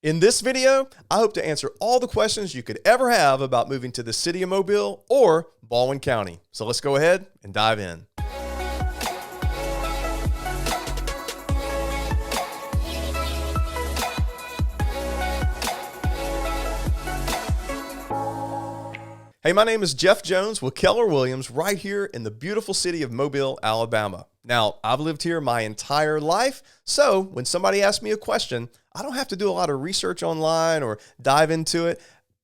In this video, I hope to answer all the questions you could ever have about moving to the city of Mobile or Baldwin County. So let's go ahead and dive in. Hey, my name is Jeff Jones with Keller Williams right here in the beautiful city of Mobile, Alabama. Now, I've lived here my entire life, so when somebody asks me a question, I don't have to do a lot of research online or dive into it.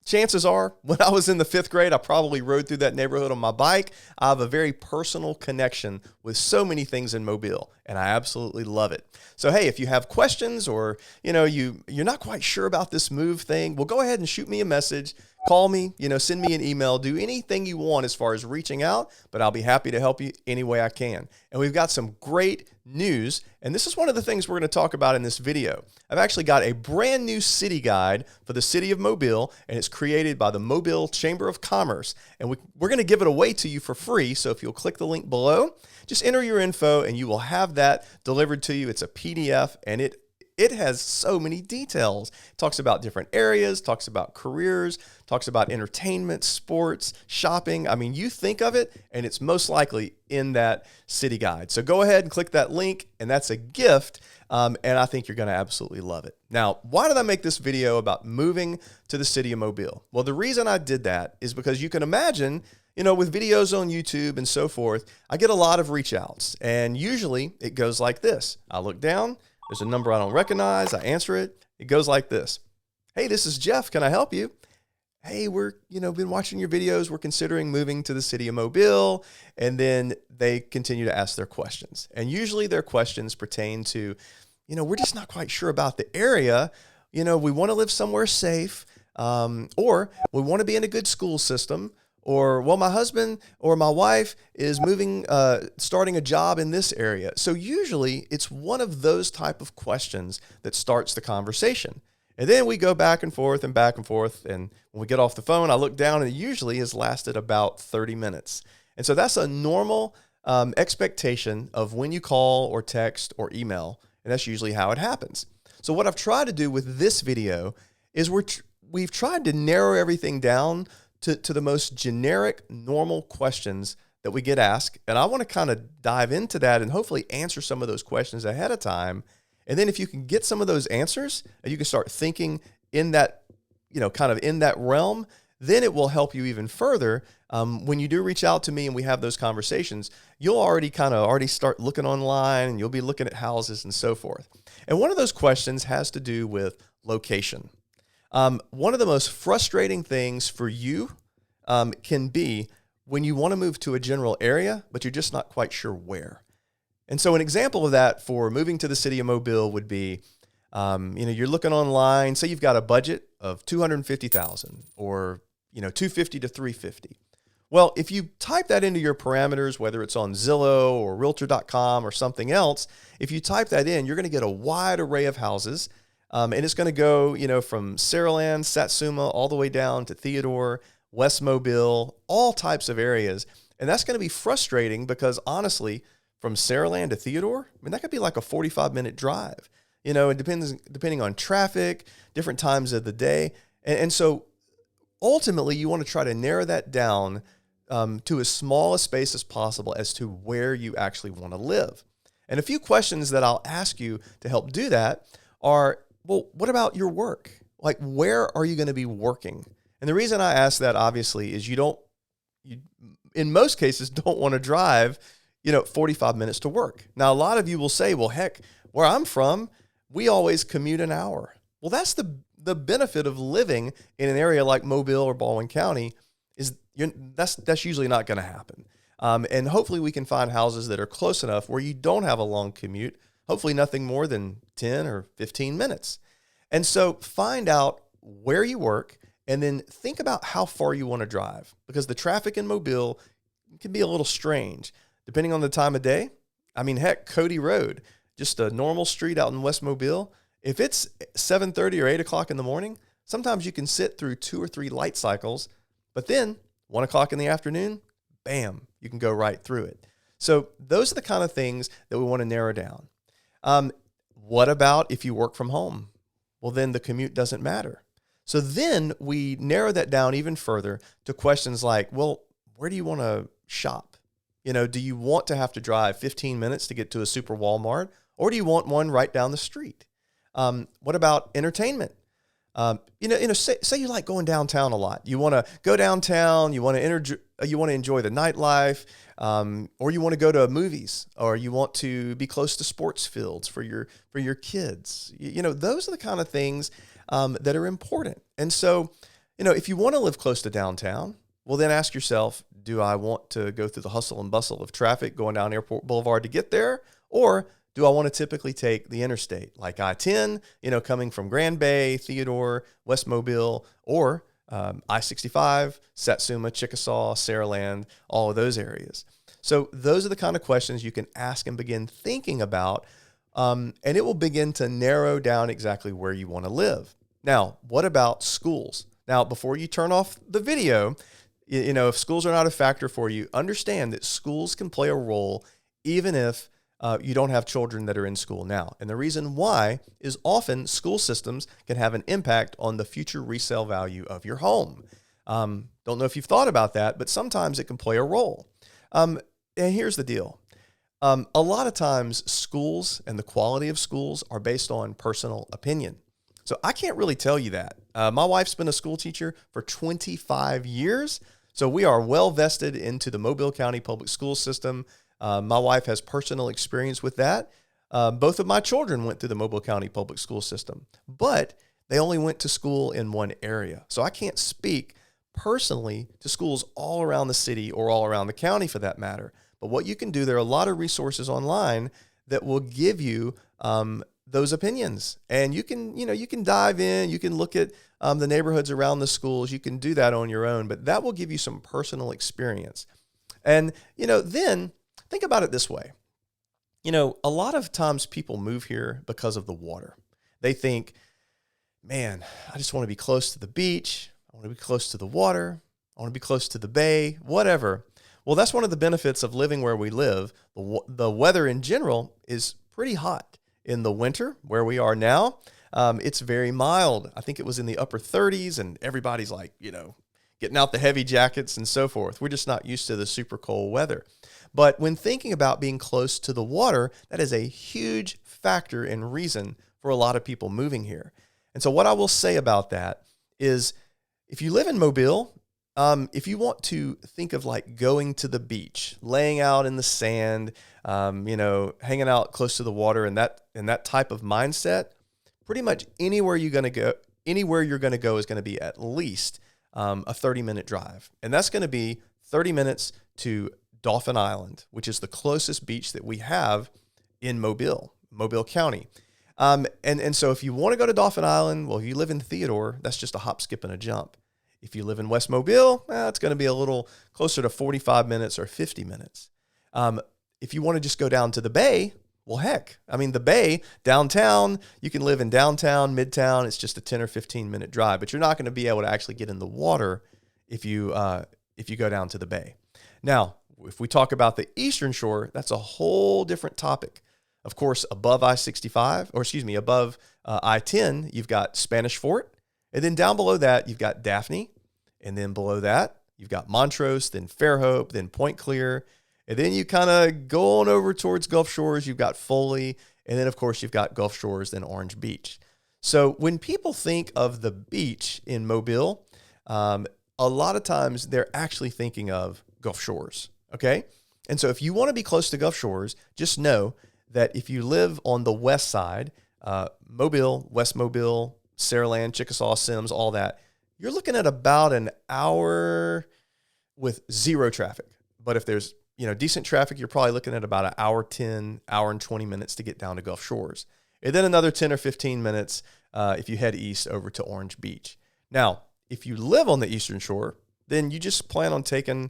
Chances are, when I was in the 5th grade, I probably rode through that neighborhood on my bike. I have a very personal connection with so many things in Mobile, and I absolutely love it. So, hey, if you have questions or, you're not quite sure about this move thing, well, go ahead and shoot me a message. Call me, send me an email, do anything you want as far as reaching out, but I'll be happy to help you any way I can. And we've got some great news, and this is one of the things we're going to talk about in this video. I've actually got a brand new city guide for the city of Mobile, and it's created by the Mobile Chamber of Commerce. And we're going to give it away to you for free, so if you'll click the link below, just enter your info, and you will have that delivered to you. It's a PDF, and it has so many details. It talks about different areas, talks about careers, talks about entertainment, sports, shopping. I mean, you think of it, and it's most likely in that city guide. So go ahead and click that link, and that's a gift, and I think you're going to absolutely love it. Now, why did I make this video about moving to the city of Mobile? Well, the reason I did that is because you can imagine, with videos on YouTube and so forth, I get a lot of reach outs, and usually it goes like this. I look down. There's a number I don't recognize. I answer it. It goes like this. Hey, this is Jeff. Can I help you? Hey, we're, been watching your videos. We're considering moving to the city of Mobile. And then they continue to ask their questions. And usually their questions pertain to, we're just not quite sure about the area. We want to live somewhere safe, or we want to be in a good school system. Or, well, my husband or my wife is moving, starting a job in this area. So usually it's one of those type of questions that starts the conversation. And then we go back and forth and back and forth. And when we get off the phone, I look down and it usually has lasted about 30 minutes. And so that's a normal expectation of when you call or text or email. And that's usually how it happens. So what I've tried to do with this video is we've tried to narrow everything down to the most generic, normal questions that we get asked. And I want to kind of dive into that and hopefully answer some of those questions ahead of time. And then if you can get some of those answers and you can start thinking in that, kind of in that realm, then it will help you even further. When you do reach out to me and we have those conversations, you'll already start looking online and you'll be looking at houses and so forth. And one of those questions has to do with location. One of the most frustrating things for you can be when you want to move to a general area, but you're just not quite sure where. And so an example of that for moving to the city of Mobile would be, you're looking online, say you've got a budget of $250,000 or, $250 to $350. Well, if you type that into your parameters, whether it's on Zillow or Realtor.com or something else, if you type that in, you're going to get a wide array of houses. And it's going to go, from Saraland, Satsuma, all the way down to Theodore, West Mobile, all types of areas. And that's going to be frustrating because honestly, from Saraland to Theodore, that could be like a 45-minute drive. It depending on traffic, different times of the day. And so ultimately, you want to try to narrow that down to as small a space as possible as to where you actually want to live. And a few questions that I'll ask you to help do that are, well, what about your work? Like, where are you going to be working? And the reason I ask that, obviously, is you in most cases, don't want to drive, 45 minutes to work. Now, a lot of you will say, well, heck, where I'm from, we always commute an hour. Well, that's the benefit of living in an area like Mobile or Baldwin County is that's usually not going to happen. And hopefully we can find houses that are close enough where you don't have a long commute, hopefully nothing more than 10 or 15 minutes. And so find out where you work and then think about how far you want to drive, because the traffic in Mobile can be a little strange depending on the time of day. Heck, Cody Road, just a normal street out in West Mobile. If it's 7:30 or 8 o'clock in the morning, sometimes you can sit through 2 or 3 light cycles, but then 1 o'clock in the afternoon, bam, you can go right through it. So those are the kind of things that we want to narrow down. What about if you work from home? well, then the commute doesn't matter. So then we narrow that down even further to questions like, well, where do you want to shop? Do you want to have to drive 15 minutes to get to a super Walmart, or do you want one right down the street? What about entertainment? Say you like going downtown a lot. You want to go downtown. You want to enjoy the nightlife, or you want to go to movies, or you want to be close to sports fields for your kids. Those are the kind of things that are important. And so, if you want to live close to downtown, well, then ask yourself, do I want to go through the hustle and bustle of traffic going down Airport Boulevard to get there, or do I want to typically take the interstate like I-10, coming from Grand Bay, Theodore, West Mobile, or I-65, Satsuma, Chickasaw, Saraland, all of those areas? So those are the kind of questions you can ask and begin thinking about, and it will begin to narrow down exactly where you want to live. Now, what about schools? Now, before you turn off the video, if schools are not a factor for you, understand that schools can play a role even if you don't have children that are in school now. And the reason why is often school systems can have an impact on the future resale value of your home. Don't know if you've thought about that, but sometimes it can play a role. And here's the deal. A lot of times schools and the quality of schools are based on personal opinion. So I can't really tell you that. My wife's been a school teacher for 25 years. So we are well vested into the Mobile County public school system. My wife has personal experience with that. Both of my children went through the Mobile County public school system, but they only went to school in one area. So I can't speak personally to schools all around the city or all around the county for that matter. But what you can do, there are a lot of resources online that will give you those opinions. And you can dive in, you can look at the neighborhoods around the schools. You can do that on your own, but that will give you some personal experience. And, then think about it this way. A lot of times people move here because of the water. They think, man, I just want to be close to the beach. I want to be close to the water. I want to be close to the bay, whatever. Well, that's one of the benefits of living where we live. The weather in general is pretty hot. In the winter, where we are now, it's very mild. I think it was in the upper 30s, and everybody's like, getting out the heavy jackets and so forth. We're just not used to the super cold weather. But when thinking about being close to the water, that is a huge factor and reason for a lot of people moving here. And so what I will say about that is, if you live in Mobile, if you want to think of like going to the beach, laying out in the sand, hanging out close to the water, and that type of mindset, pretty much anywhere you're going to go is going to be at least a 30-minute drive. And that's going to be 30 minutes to Dauphin Island, which is the closest beach that we have in Mobile County. And so if you want to go to Dauphin Island, well, if you live in Theodore, that's just a hop, skip, and a jump. If you live in West Mobile, it's going to be a little closer to 45 minutes or 50 minutes. If you want to just go down to the bay, well, heck, the bay, downtown, you can live in downtown, midtown. It's just a 10 or 15 minute drive, but you're not going to be able to actually get in the water if you go down to the bay. Now, if we talk about the Eastern Shore, that's a whole different topic. Of course, above above I-10, you've got Spanish Fort. And then down below that, you've got Daphne. And then below that, you've got Montrose, then Fairhope, then Point Clear. And then you kind of go on over towards Gulf Shores. You've got Foley. And then, of course, you've got Gulf Shores, then Orange Beach. So when people think of the beach in Mobile, a lot of times they're actually thinking of Gulf Shores, okay? And so if you want to be close to Gulf Shores, just know that if you live on the west side, Mobile, West Mobile, Saraland, Chickasaw, Sims, all that, you're looking at about an hour with zero traffic. But if there's decent traffic, you're probably looking at about an hour 10, hour and 20 minutes to get down to Gulf Shores. And then another 10 or 15 minutes if you head east over to Orange Beach. Now, if you live on the Eastern Shore, then you just plan on taking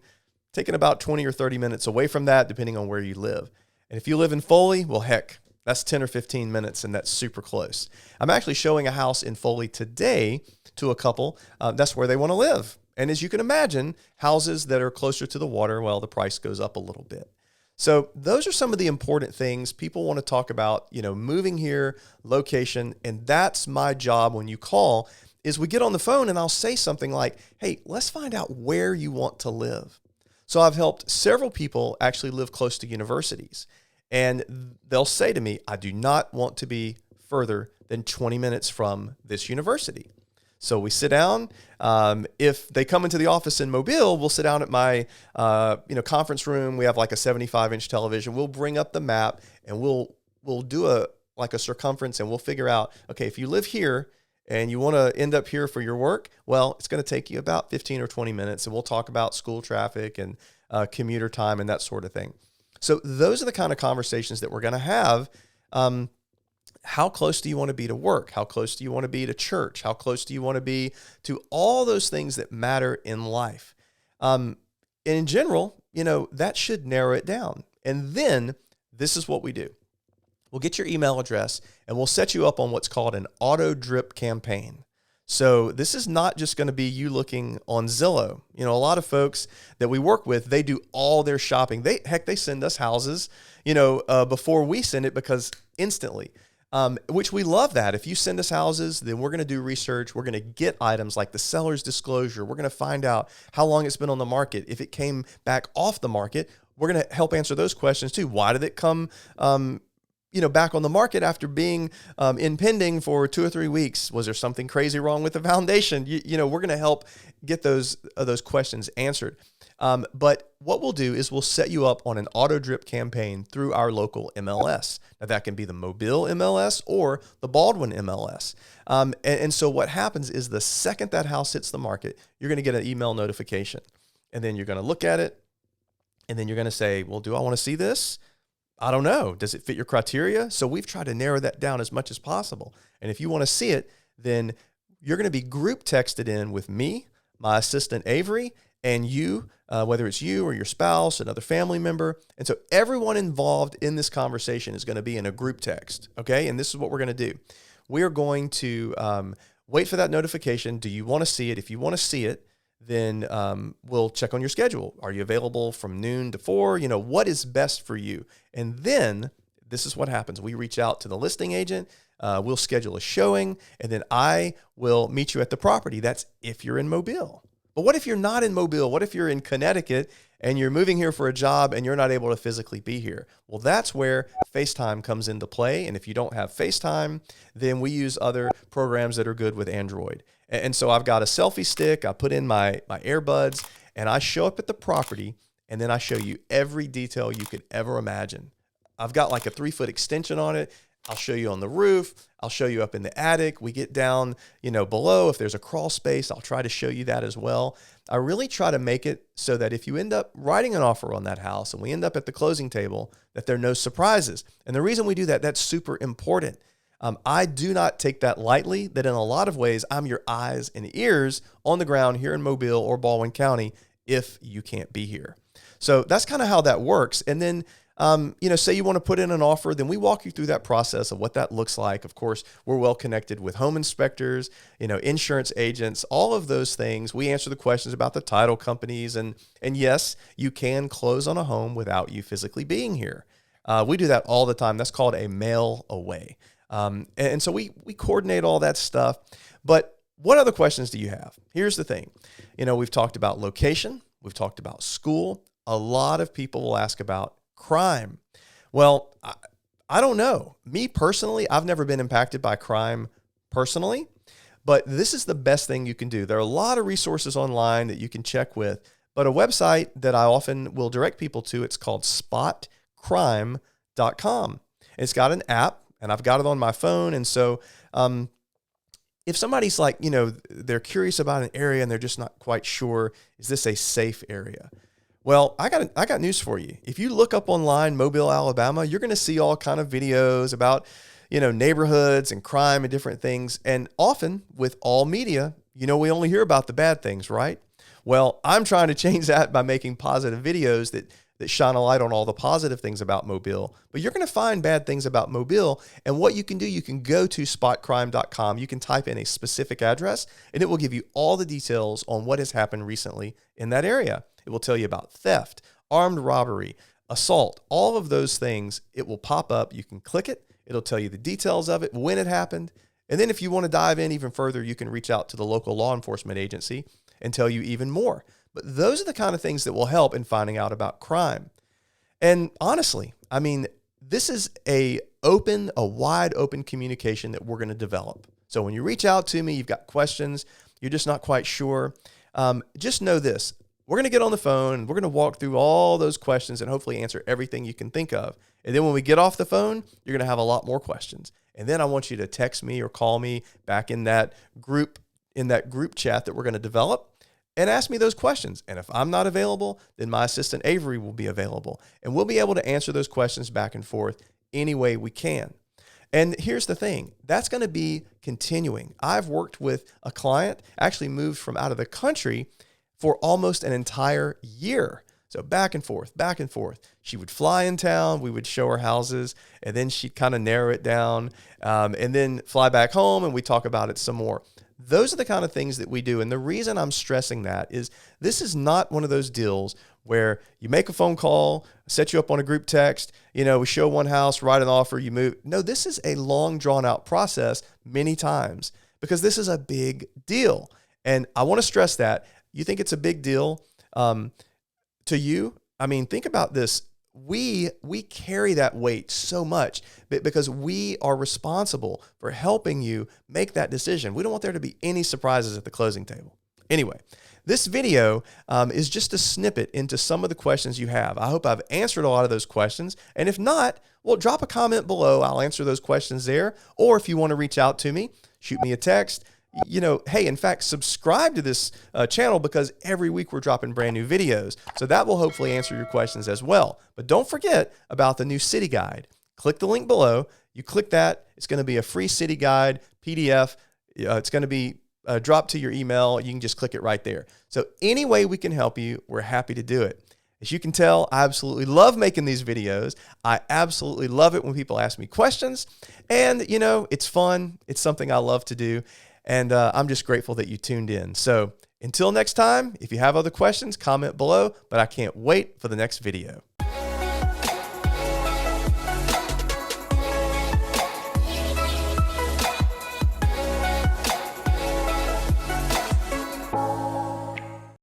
about 20 or 30 minutes away from that, depending on where you live. And if you live in Foley, well, heck, that's 10 or 15 minutes, and that's super close. I'm actually showing a house in Foley today to a couple. That's where they want to live. And as you can imagine, houses that are closer to the water, well, the price goes up a little bit. So those are some of the important things people want to talk about, moving here, location, and that's my job when you call is we get on the phone and I'll say something like, hey, let's find out where you want to live. So I've helped several people actually live close to universities, and they'll say to me, I do not want to be further than 20 minutes from this university. So we sit down. If they come into the office in Mobile, we'll sit down at my conference room. We have like a 75-inch television. We'll bring up the map and we'll do a circumference, and we'll figure out, okay, if you live here and you want to end up here for your work, well, it's going to take you about 15 or 20 minutes, and we'll talk about school traffic and commuter time and that sort of thing. So those are the kind of conversations that we're going to have. How close do you want to be to work? How close do you want to be to church? How close do you want to be to all those things that matter in life? And in general, that should narrow it down. And then this is what we do. We'll get your email address and we'll set you up on what's called an auto drip campaign. So this is not just going to be you looking on Zillow. A lot of folks that we work with, they do all their shopping. They send us houses, before we send it, because instantly, which we love that. If you send us houses, then we're going to do research. We're going to get items like the seller's disclosure. We're going to find out how long it's been on the market. If it came back off the market, we're going to help answer those questions too. Why did it come, back on the market after being in pending for 2 or 3 weeks? Was there something crazy wrong with the foundation? We're going to help get those questions answered. But what we'll do is we'll set you up on an auto drip campaign through our local MLS. Now that can be the Mobile MLS or the Baldwin MLS. And so what happens is the second that house hits the market, you're going to get an email notification, and then you're going to look at it, and then you're going to say, well, do I want to see this? I don't know. Does it fit your criteria? So we've tried to narrow that down as much as possible. And if you want to see it, then you're going to be group texted in with me, my assistant Avery, and you, whether it's you or your spouse, another family member. And so everyone involved in this conversation is going to be in a group text, okay? And this is what we're going to do. We are going to wait for that notification. Do you want to see it? If you want to see it, then we'll check on your schedule. Are you available from noon to 4? What is best for you? And then this is what happens. We reach out to the listing agent. We'll schedule a showing, and then I will meet you at the property. That's if you're in Mobile. But what if you're not in Mobile? What if you're in Connecticut and you're moving here for a job and you're not able to physically be here? Well, that's where FaceTime comes into play. And if you don't have FaceTime, then we use other programs that are good with Android. And so I've got a selfie stick. I put in my earbuds, and I show up at the property, and then I show you every detail you could ever imagine. I've got like a 3-foot extension on it. I'll show you on the roof. I'll show you up in the attic. We get down, below. If there's a crawl space, I'll try to show you that as well. I really try to make it so that if you end up writing an offer on that house and we end up at the closing table, that there are no surprises. And the reason we do that, that's super important. I do not take that lightly, that in a lot of ways, I'm your eyes and ears on the ground here in Mobile or Baldwin County if you can't be here. So that's kind of how that works. And then, say you want to put in an offer, then we walk you through that process of what that looks like. Of course, we're well connected with home inspectors, insurance agents, all of those things. We answer the questions about the title companies. And yes, you can close on a home without you physically being here. We do that all the time. That's called a mail away. And so we coordinate all that stuff. But what other questions do you have? Here's the thing. We've talked about location. We've talked about school. A lot of people will ask about crime. Well, I don't know. Me personally, I've never been impacted by crime personally, but this is the best thing you can do. There are a lot of resources online that you can check with, but a website that I often will direct people to, it's called spotcrime.com. It's got an app, and I've got it on my phone. And so if somebody's like, they're curious about an area and they're just not quite sure, is this a safe area? Well, I got news for you. If you look up online, Mobile, Alabama, you're going to see all kind of videos about, neighborhoods and crime and different things. And often with all media, we only hear about the bad things, right? Well, I'm trying to change that by making positive videos that shine a light on all the positive things about Mobile. But you're going to find bad things about Mobile. And what you can do, you can go to spotcrime.com. You can type in a specific address, and it will give you all the details on what has happened recently in that area. It will tell you about theft, armed robbery, assault, all of those things, it will pop up. You can click it. It'll tell you the details of it, when it happened. And then if you want to dive in even further, you can reach out to the local law enforcement agency and tell you even more. But those are the kind of things that will help in finding out about crime. And honestly, I mean, this is a wide open communication that we're going to develop. So when you reach out to me, you've got questions, you're just not quite sure, just know this. We're going to get on the phone. We're going to walk through all those questions and hopefully answer everything you can think of. And then when we get off the phone, you're going to have a lot more questions. And then I want you to text me or call me back in that group chat that we're going to develop and ask me those questions. And if I'm not available, then my assistant Avery will be available. And we'll be able to answer those questions back and forth any way we can. And here's the thing, that's going to be continuing. I've worked with a client, actually moved from out of the country for almost an entire year. So back and forth, back and forth. She would fly in town, we would show her houses, and then she'd kind of narrow it down, and then fly back home, and we talk about it some more. Those are the kind of things that we do. And the reason I'm stressing that is this is not one of those deals where you make a phone call, set you up on a group text, we show one house, write an offer, you move. No, this is a long drawn out process many times because this is a big deal. And I want to stress that. You think it's a big deal to you? I mean, think about this. We carry that weight so much because we are responsible for helping you make that decision. We don't want there to be any surprises at the closing table. Anyway, this video is just a snippet into some of the questions you have. I hope I've answered a lot of those questions. And if not, well, drop a comment below. I'll answer those questions there. Or if you want to reach out to me, shoot me a text. Hey, in fact, subscribe to this channel because every week we're dropping brand new videos. So that will hopefully answer your questions as well. But don't forget about the new city guide. Click the link below. You click that. It's going to be a free city guide PDF. It's going to be dropped to your email. You can just click it right there. So any way we can help you, we're happy to do it. As you can tell, I absolutely love making these videos. I absolutely love it when people ask me questions. And, it's fun. It's something I love to do. And I'm just grateful that you tuned in. So until next time, if you have other questions, comment below, but I can't wait for the next video.